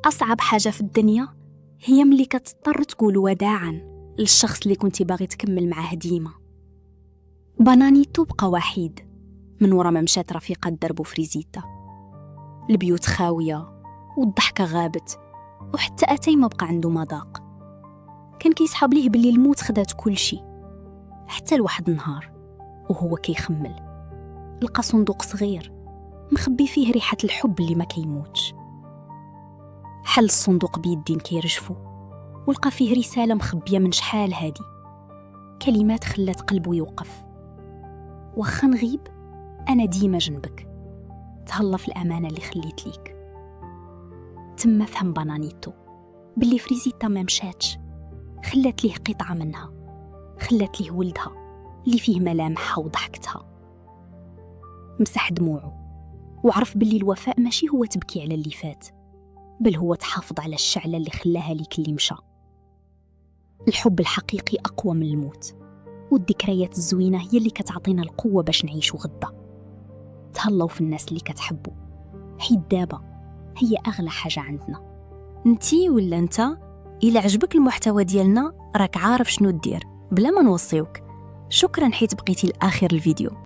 أصعب حاجة في الدنيا هي ملي كتضطر تقول وداعاً للشخص اللي كنتي باغي تكمل معاه ديما. بانانيتو بقى وحيد من ورا ما مشات رفيقة دربو فريزيتا. البيوت خاوية والضحكة غابت، وحتى أتاي ما بقى عنده مذاق. كان كيسحب ليه باللي الموت خدات كل شي، حتى لواحد النهار وهو كيخمل لقى صندوق صغير مخبي فيه ريحة الحب اللي ما كيموتش. حل الصندوق بيدين كيرجفو ولقى فيه رسالة مخبية من شحال هادي، كلمات خلات قلبه يوقف. واخا نغيب أنا ديما جنبك، تهلا في الأمانة اللي خليت ليك. تما فهم بانانيتو باللي فريزيتا ما مشاتش، خلات ليه قطعة منها، خلات ليه ولدها اللي فيه ملامحها وضحكتها. مسح دموعه وعرف باللي الوفاء ماشي هو تبكي على اللي فات، بل هو تحافظ على الشعلة اللي خلاها ليك اللي مشى. الحب الحقيقي أقوى من الموت، والذكريات الزوينة هي اللي كتعطينا القوة باش نعيشو غدا. تهلاو في الناس اللي كتحبوا، حيت دابا هي أغلى حاجة عندنا. انتي ولا انت إلا عجبك المحتوى ديالنا راك عارف شنو دير بلا ما نوصيوك. شكرا حيت بقيتي لآخر الفيديو.